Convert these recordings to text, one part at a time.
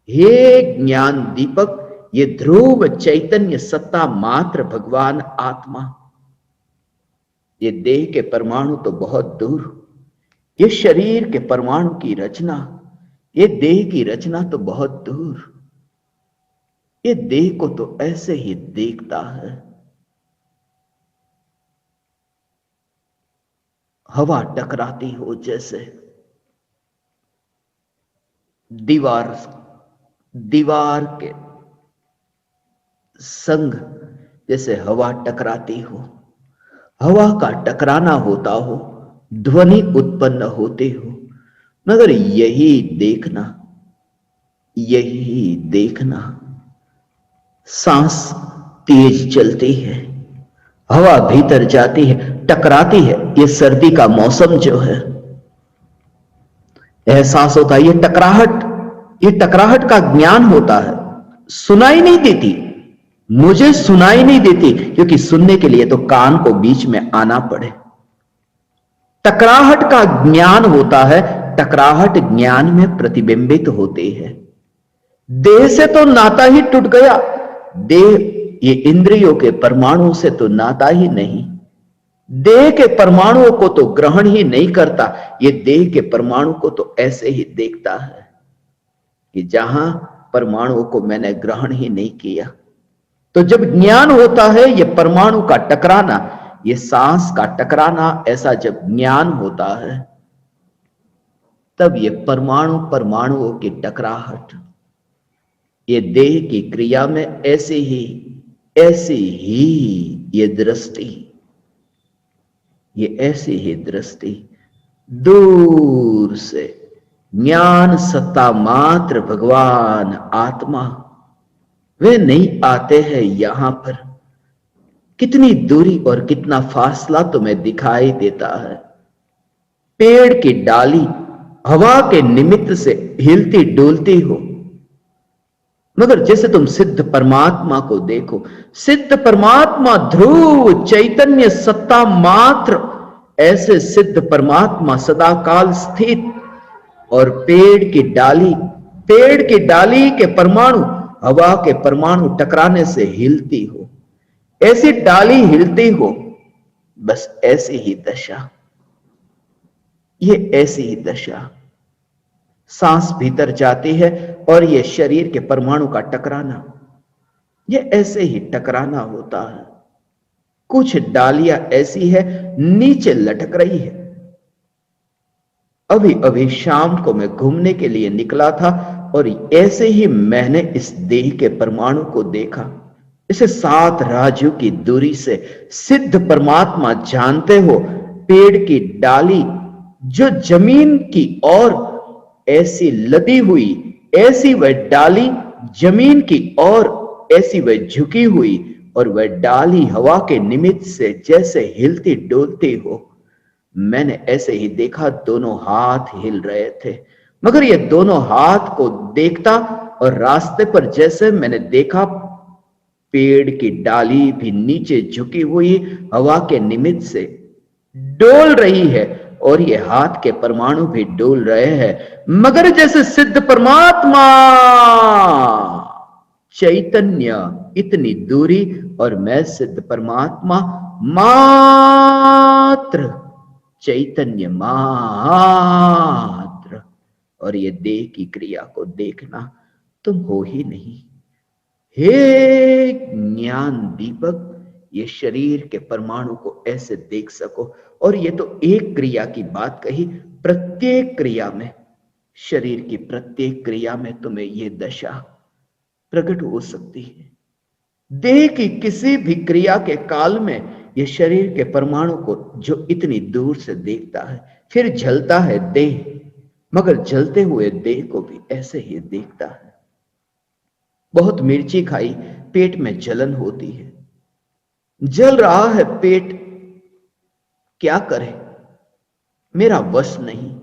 हे ज्ञान दीपक, ये ध्रुव चैतन्य सत्ता मात्र भगवान आत्मा, ये देह के परमाणु तो बहुत दूर, ये शरीर के परमाणु की रचना, ये देह की रचना तो बहुत दूर, ये देह को तो ऐसे ही देखता है। हवा टकराती हो जैसे, दीवार दीवार के संग जैसे हवा टकराती हो, हवा का टकराना होता हो, ध्वनि उत्पन्न होते हो, मगर यही देखना, सांस तेज चलती है, हवा भीतर जाती है, टकराती है। ये सर्दी का मौसम जो है, एहसास होता है, ये टकराहट का ज्ञान होता है। सुनाई नहीं देती, मुझे सुनाई नहीं देती, क्योंकि सुनने के लिए तो कान को बीच में आना पड़े। टकराहट का ज्ञान होता है, टकराहट ज्ञान में प्रतिबिंबित होती है। देह से तो नाता ही टूट गया, देह ये इंद्रियों के परमाणु से तो नाता ही नहीं, देह के परमाणुओं को तो ग्रहण ही नहीं करता, ये देह के परमाणु को तो ऐसे ही देखता है कि जहां परमाणुओं को मैंने ग्रहण ही नहीं किया। तो जब ज्ञान होता है, ये परमाणु का टकराना, ये सांस का टकराना, ऐसा जब ज्ञान होता है, तब ये परमाणु परमाणुओं की टकराहट, ये देह की क्रिया में ऐसी ही ये ऐसी ही दृष्टि दूर से ज्ञान सत्ता मात्र भगवान आत्मा, वे नहीं आते हैं यहां पर। कितनी दूरी और कितना फासला तुम्हें दिखाई देता है। पेड़ की डाली हवा के निमित्त से हिलती डोलती हो, मगर जैसे तुम सिद्ध परमात्मा को देखो, सिद्ध परमात्मा ध्रुव चैतन्य सत्ता मात्र, ऐसे सिद्ध परमात्मा सदाकाल स्थित, और पेड़ की डाली के परमाणु हवा के परमाणु टकराने से हिलती हो, ऐसी डाली हिलती हो, बस ऐसी ही दशा, ये ऐसी ही दशा। सांस भीतर जाती है और ये शरीर के परमाणु का टकराना, ये ऐसे ही टकराना होता है। कुछ डालियां ऐसी है नीचे लटक रही है। अभी अभी शाम को मैं घूमने के लिए निकला था और ऐसे ही मैंने इस देह के परमाणु को देखा। इसे 7 राजू की दूरी से सिद्ध परमात्मा जानते हो, पेड़ की डाली जो जमीन की ओर ऐसी लदी हुई, ऐसी वह डाली जमीन की ओर ऐसी वह झुकी हुई, और वह डाली हवा के निमित्त से जैसे हिलती डोलती हो, मैंने ऐसे ही देखा। दोनों हाथ हिल रहे थे, मगर ये दोनों हाथ को देखता और रास्ते पर जैसे मैंने देखा पेड़ की डाली भी नीचे झुकी हुई हवा के निमित्त से डोल रही है, और ये हाथ के परमाणु भी डोल रहे हैं, मगर जैसे सिद्ध परमात्मा चैतन्य इतनी दूरी, और मैं सिद्ध परमात्मा मात्र चैतन्य मात्र, और ये देह की क्रिया को देखना तुम हो ही नहीं। हे ज्ञान दीपक, ये शरीर के परमाणु को ऐसे देख सको, और ये तो एक क्रिया की बात कही, प्रत्येक क्रिया में, शरीर की प्रत्येक क्रिया में तुम्हें ये दशा प्रकट हो सकती है। देह की किसी भी क्रिया के काल में ये शरीर के परमाणु को जो इतनी दूर से देखता है, फिर जलता है देह, मगर जलते हुए देह को भी ऐसे ही देखता है। बहुत मिर्ची खाई, पेट में जलन होती है, जल रहा है पेट, क्या करे, मेरा वश नहीं,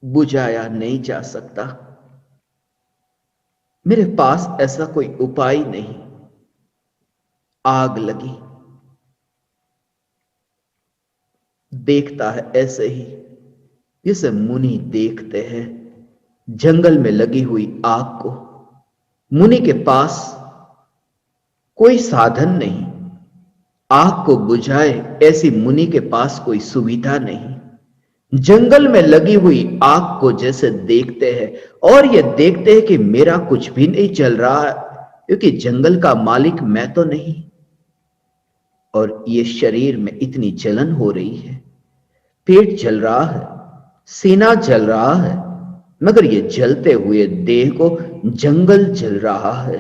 बुझाया नहीं जा सकता, मेरे पास ऐसा कोई उपाय नहीं। आग लगी, देखता है ऐसे ही जैसे मुनि देखते हैं, जंगल में लगी हुई आग को। मुनि के पास कोई साधन नहीं, आग को बुझाए ऐसी मुनि के पास कोई सुविधा नहीं। जंगल में लगी हुई आग को जैसे देखते हैं और ये देखते हैं कि मेरा कुछ भी नहीं जल रहा है, क्योंकि जंगल का मालिक मैं तो नहीं। और ये शरीर में इतनी जलन हो रही है, पेट जल रहा है, सीना जल रहा है, मगर ये जलते हुए देह को जंगल जल रहा है।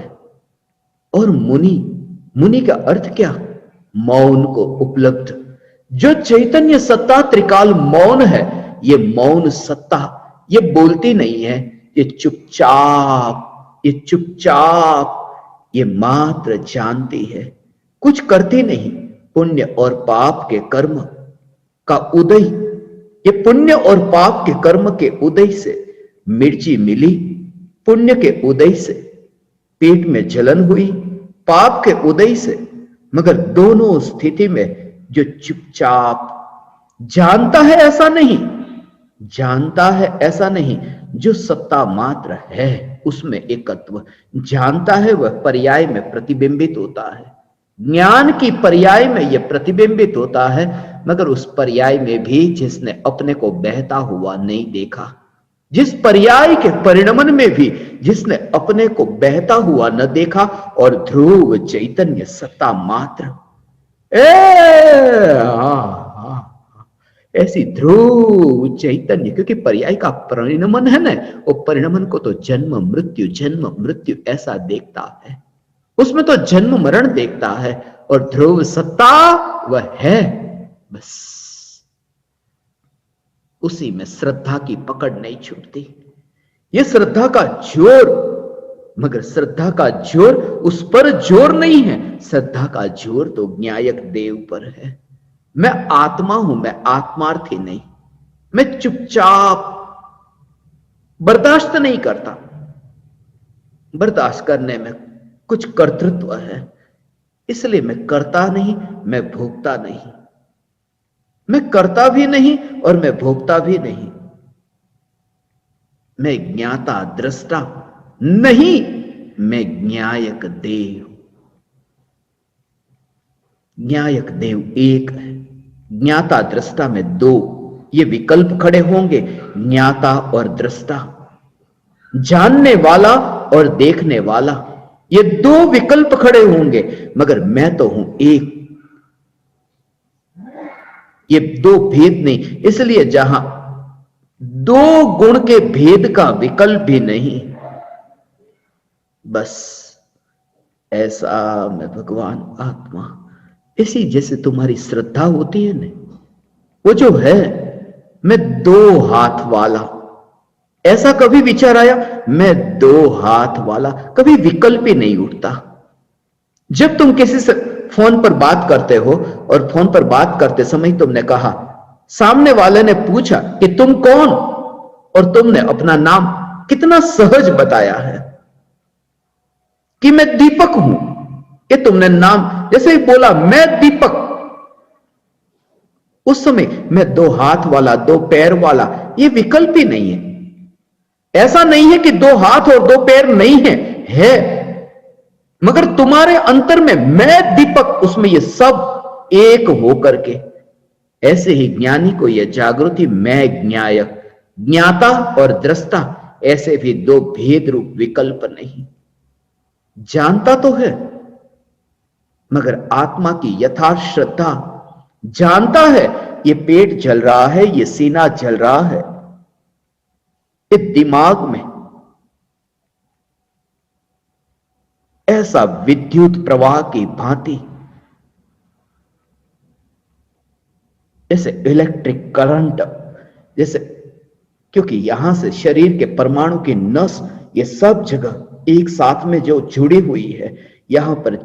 और मुनि का अर्थ क्या? मौन को उपलब्ध। जो चैतन्य सत्ता त्रिकाल मौन है, ये मौन सत्ता, ये बोलती नहीं है, ये चुपचाप ये मात्र जानती है, कुछ करती नहीं। पुण्य और पाप के कर्म का उदय, ये पुण्य और पाप के कर्म के उदय से मिर्ची मिली, पुण्य के उदय से पेट में जलन हुई, पाप के उदय से। मगर दोनों स्थिति में जो चुपचाप जानता है ऐसा नहीं, जानता है ऐसा नहीं, जो सत्ता मात्र है उसमें एकत्व जानता है, वह पर्याय में प्रतिबिंबित होता है। ज्ञान की पर्याय में यह प्रतिबिंबित होता है, मगर उस पर्याय में भी जिसने अपने को बहता हुआ नहीं देखा, जिस पर्याय के परिणमन में भी जिसने अपने को बहता हुआ न देखा, और ध्रुव चैतन्य सत्ता मात्र ऐसी ध्रुव चैतन्य, क्योंकि पर्याय का परिणमन है ना, वो परिणमन को तो जन्म मृत्यु ऐसा देखता है, उसमें तो जन्म मरण देखता है। और ध्रुव सत्ता वह है, बस उसी में श्रद्धा की पकड़ नहीं छूटती। यह श्रद्धा का जोर, मगर श्रद्धा का जोर उस पर जोर नहीं है, श्रद्धा का जोर तो ज्ञायक देव पर है। मैं आत्मा हूं, मैं आत्मार्थी नहीं, मैं चुपचाप बर्दाश्त नहीं करता। बर्दाश्त करने में कुछ कर्तृत्व है, इसलिए मैं करता नहीं, मैं भोगता नहीं, मैं करता भी नहीं और मैं भोगता भी नहीं। मैं ज्ञाता दृष्टा नहीं, मैं ज्ञायक देव। ज्ञायक देव एक है, ज्ञाता दृष्टा में दो, ये विकल्प खड़े होंगे, ज्ञाता और दृष्टा, जानने वाला और देखने वाला, ये दो विकल्प खड़े होंगे, मगर मैं तो हूं एक। ये दो भेद नहीं, इसलिए जहां दो गुण के भेद का विकल्प भी नहीं, बस ऐसा मैं भगवान आत्मा। इसी जैसे तुम्हारी श्रद्धा होती है ना, वो जो है मैं दो हाथ वाला, ऐसा कभी विचार आया मैं दो हाथ वाला, कभी विकल्प ही नहीं उठता। जब तुम किसी से फोन पर बात करते हो और फोन पर बात करते समय तुमने कहा, सामने वाले ने पूछा कि तुम कौन, और तुमने अपना नाम कितना सहज बताया है कि मैं दीपक हूं। कि तुमने नाम जैसे ही बोला मैं दीपक, उस समय मैं दो हाथ वाला, दो पैर वाला, ये विकल्प ही नहीं है। ऐसा नहीं है कि दो हाथ और दो पैर नहीं है, मगर तुम्हारे अंतर में मैं दीपक, उसमें ये सब एक होकर के। ऐसे ही ज्ञानी को यह जागृति, मैं ज्ञायक, ज्ञाता और दृष्टा, ऐसे भी दो भेद रूप विकल्प नहीं। जानता तो है, मगर आत्मा की यथार्थ श्रद्धा जानता है ये पेट जल रहा है, ये सीना जल रहा है, ये दिमाग में ऐसा विद्युत प्रवाह की भांति, जैसे इलेक्ट्रिक करंट, जैसे, क्योंकि यहां से शरीर के परमाणु की नस, ये सब जगह एक साथ में जो जुड़ी हुई है, यहां पर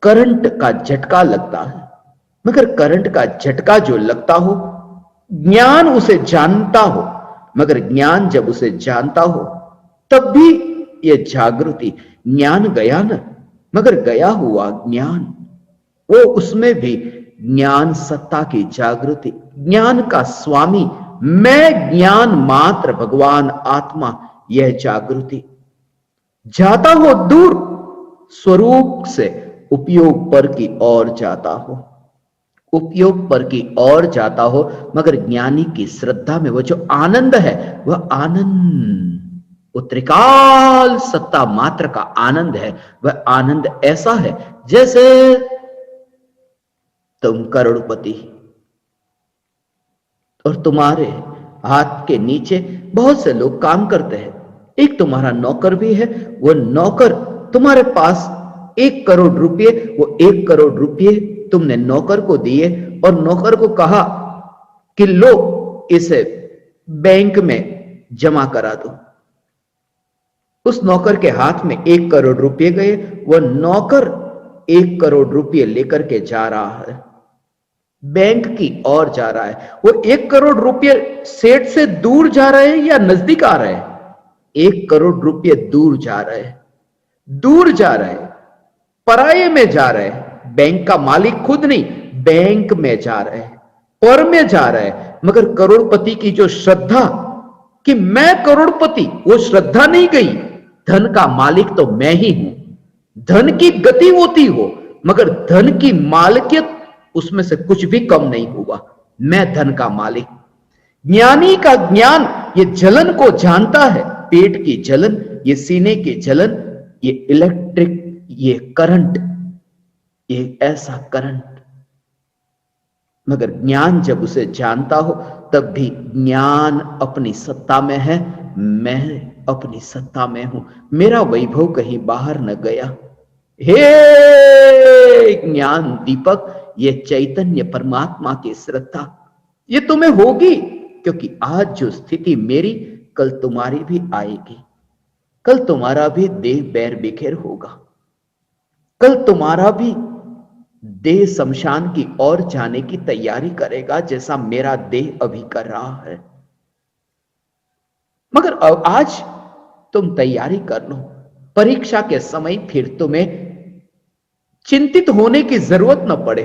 करंट का झटका लगता है। मगर करंट का झटका जो लगता हो, ज्ञान उसे जानता हो, मगर ज्ञान जब उसे जानता हो तब भी यह जागृति, ज्ञान गया ना, मगर गया हुआ ज्ञान, वो उसमें भी ज्ञान सत्ता की जागृति, ज्ञान का स्वामी, मैं ज्ञान मात्र भगवान आत्मा, यह जागृति। जाता हो दूर स्वरूप से, उपयोग पर की ओर जाता हो, उपयोग पर की ओर जाता हो, मगर ज्ञानी की श्रद्धा में वो जो आनंद है, वह आनंद वो त्रिकाल सत्ता मात्र का आनंद है। वह आनंद ऐसा है जैसे तुम करोड़पति और तुम्हारे हाथ के नीचे बहुत से लोग काम करते हैं। एक तुम्हारा नौकर भी है, वो नौकर तुम्हारे पास 1 करोड़ रुपए, वो 1 करोड़ रुपए तुमने नौकर को दिए और नौकर को कहा कि लो इसे बैंक में जमा करा दो। उस नौकर के हाथ में 1 करोड़ रुपए गए, वह नौकर 1 करोड़ रुपए लेकर के जा रहा है, बैंक की ओर जा रहा है। वो 1 करोड़ रुपए सेठ से दूर जा रहे हैं या नजदीक आ रहे हैं? 1 करोड़ रुपए दूर जा रहे हैं, दूर जा रहे हैं, पराये में जा रहे हैं। बैंक का मालिक खुद नहीं, बैंक में जा रहे हैं, पर में जा रहे हैं। मगर करोड़पति की जो श्रद्धा कि मैं करोड़पति, वो श्रद्धा नहीं गई। धन का मालिक तो मैं ही हूं। धन की गति होती हो, मगर धन की मालिकियत उसमें से कुछ भी कम नहीं हुआ। मैं धन का मालिक। ज्ञानी का ज्ञान ये जलन को जानता है, पेट की जलन, ये सीने की जलन, ये इलेक्ट्रिक, ये करंट, ये ऐसा करंट। मगर ज्ञान जब उसे जानता हो, तब भी ज्ञान अपनी सत्ता में है, मैं अपनी सत्ता में हूं, मेरा वैभव कहीं बाहर न गया। हे ज्ञान दीपक, ये चैतन्य परमात्मा की श्रद्धा ये तुम्हें होगी, क्योंकि आज जो स्थिति मेरी, कल तुम्हारी भी आएगी। कल तुम्हारा भी देह बैर बिखेर होगा, कल तुम्हारा भी देह शमशान की ओर जाने की तैयारी करेगा, जैसा मेरा देह अभी कर रहा है। मगर आज तुम तैयारी कर लो, परीक्षा के समय फिर तुम्हें चिंतित होने की जरूरत न पड़े।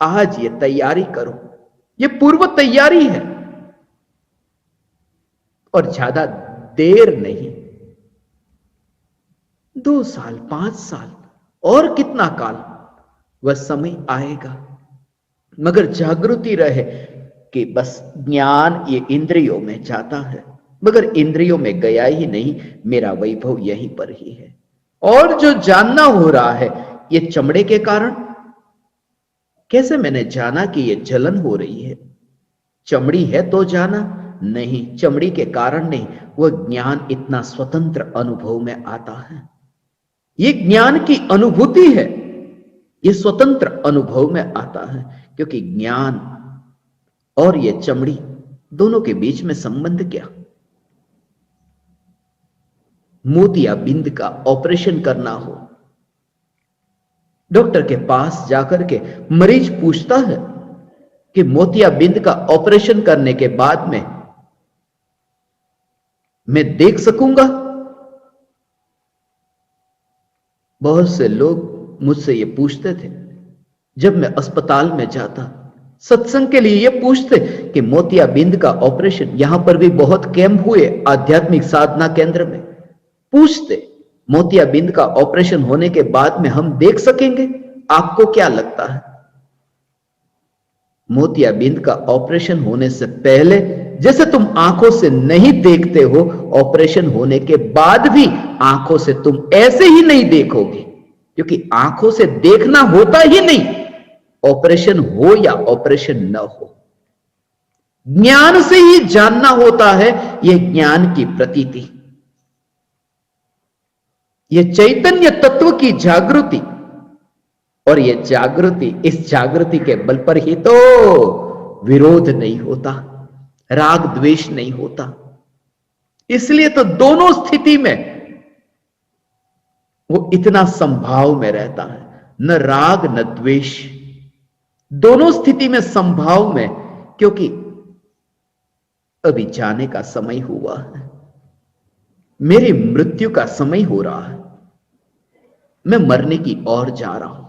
आज ये तैयारी करो, ये पूर्व तैयारी है और ज्यादा देर नहीं। 2 साल, 5 साल और कितना काल, वह समय आएगा। मगर जागृति रहे कि बस ज्ञान ये इंद्रियों में जाता है, मगर इंद्रियों में गया ही नहीं, मेरा वैभव यहीं पर ही है। और जो जानना हो रहा है ये चमड़े के कारण, कैसे मैंने जाना कि ये जलन हो रही है? चमड़ी है तो जाना नहीं, चमड़ी के कारण नहीं, वह ज्ञान इतना स्वतंत्र अनुभव में आता है। ये ज्ञान की अनुभूति है, ये स्वतंत्र अनुभव में आता है, क्योंकि ज्ञान और ये चमड़ी दोनों के बीच में संबंध क्या? मोतियाबिंद का ऑपरेशन करना हो, डॉक्टर के पास जाकर के मरीज पूछता है कि मोतियाबिंद का ऑपरेशन करने के बाद में मैं देख सकूंगा? बहुत से लोग मुझसे ये पूछते थे जब मैं अस्पताल में जाता, सत्संग के लिए ये पूछते कि मोतियाबिंद का ऑपरेशन, यहां पर भी बहुत कैंप हुए आध्यात्मिक साधना केंद्र में, पूछते मोतियाबिंद का ऑपरेशन होने के बाद में हम देख सकेंगे? आपको क्या लगता है? मोतियाबिंद का ऑपरेशन होने से पहले जैसे तुम आंखों से नहीं देखते हो, ऑपरेशन होने के बाद भी आंखों से तुम ऐसे ही नहीं देखोगे, क्योंकि आंखों से देखना होता ही नहीं, ऑपरेशन हो या ऑपरेशन न हो। ज्ञान से ही जानना होता है, यह ज्ञान की प्रतीति, यह चैतन्य तत्व की जागृति। और यह जागृति, इस जागृति के बल पर ही तो विरोध नहीं होता, राग द्वेष नहीं होता। इसलिए तो दोनों स्थिति में वो इतना संभाव में रहता है, न राग न द्वेष, दोनों स्थिति में संभाव में, क्योंकि अभी जाने का समय हुआ है, मेरी मृत्यु का समय हो रहा है, मैं मरने की ओर जा रहा हूं।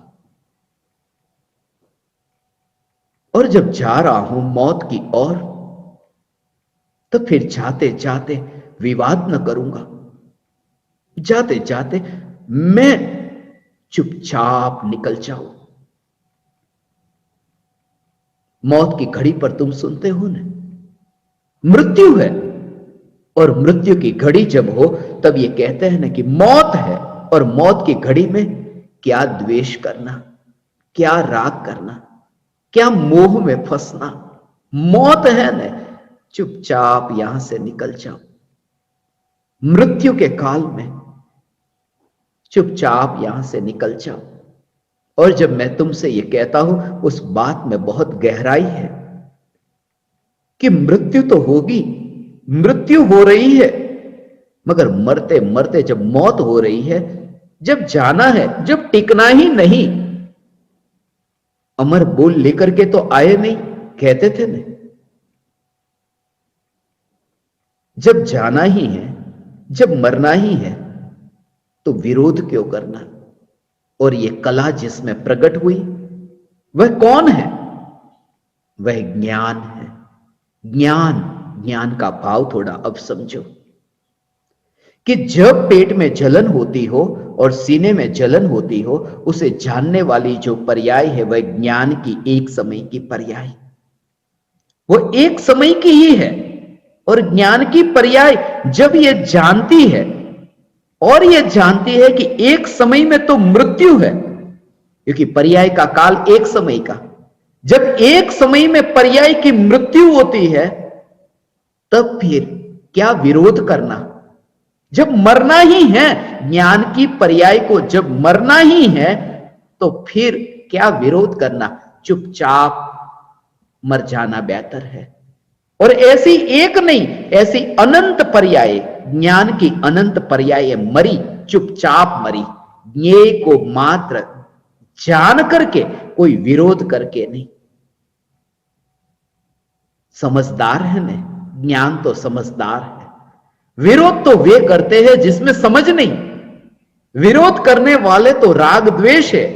और जब जा रहा हूं मौत की ओर, तो फिर जाते जाते विवाद न करूंगा। जाते जाते मैं चुपचाप निकल जाऊं। मौत की घड़ी पर तुम सुनते हो ना, मृत्यु है, और मृत्यु की घड़ी जब हो तब ये कहते हैं ना कि मौत है, और मौत की घड़ी में क्या द्वेष करना, क्या राग करना, क्या मोह में फंसना। मौत है ना, चुपचाप यहां से निकल जाओ। मृत्यु के काल में चुपचाप यहां से निकल जाओ। और जब मैं तुमसे यह कहता हूं, उस बात में बहुत गहराई है कि मृत्यु तो होगी, मृत्यु हो रही है, मगर मरते मरते जब मौत हो रही है, जब जाना है, जब टिकना ही नहीं। अमर बोल लेकर के तो आए नहीं, कहते थे ना। जब जाना ही है, जब मरना ही है, तो विरोध क्यों करना। और यह कला जिसमें प्रकट हुई, वह कौन है? वह ज्ञान है। ज्ञान, ज्ञान का भाव थोड़ा अब समझो कि जब पेट में जलन होती हो और सीने में जलन होती हो, उसे जानने वाली जो पर्याय है, वह ज्ञान की एक समय की पर्याय, वो एक समय की ही है। और ज्ञान की पर्याय जब यह जानती है, और यह जानती है कि एक समय में तो मृत्यु है, क्योंकि पर्याय का काल एक समय का, जब एक समय में पर्याय की मृत्यु होती है, तब फिर क्या विरोध करना। जब मरना ही है, ज्ञान की पर्याय को जब मरना ही है, तो फिर क्या विरोध करना। चुपचाप मर जाना बेहतर है। और ऐसी एक नहीं, ऐसी अनंत पर्याय, ज्ञान की अनंत पर्याय मरी, चुपचाप मरी, ज्ञेय को मात्र जान करके, कोई विरोध करके नहीं। समझदार है ना, ज्ञान तो समझदार है। विरोध तो वे करते हैं जिसमें समझ नहीं। विरोध करने वाले तो राग द्वेष है,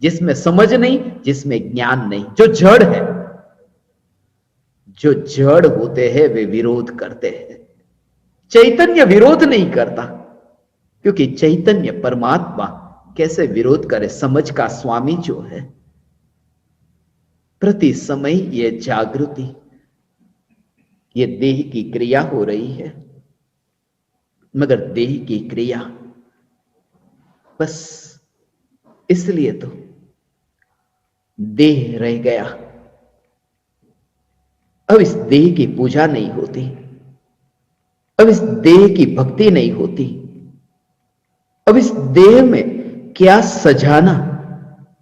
जिसमें समझ नहीं, जिसमें ज्ञान नहीं, जो जड़ है। जो जड़ होते हैं वे विरोध करते हैं। चैतन्य विरोध नहीं करता, क्योंकि चैतन्य परमात्मा कैसे विरोध करे। समझ का स्वामी जो है, प्रति समय ये जागृति, ये देह की क्रिया हो रही है, मगर देह की क्रिया बस इसलिए तो देह रह गया। अब इस देह की पूजा नहीं होती, अब इस देह की भक्ति नहीं होती, अब इस देह में क्या सजाना,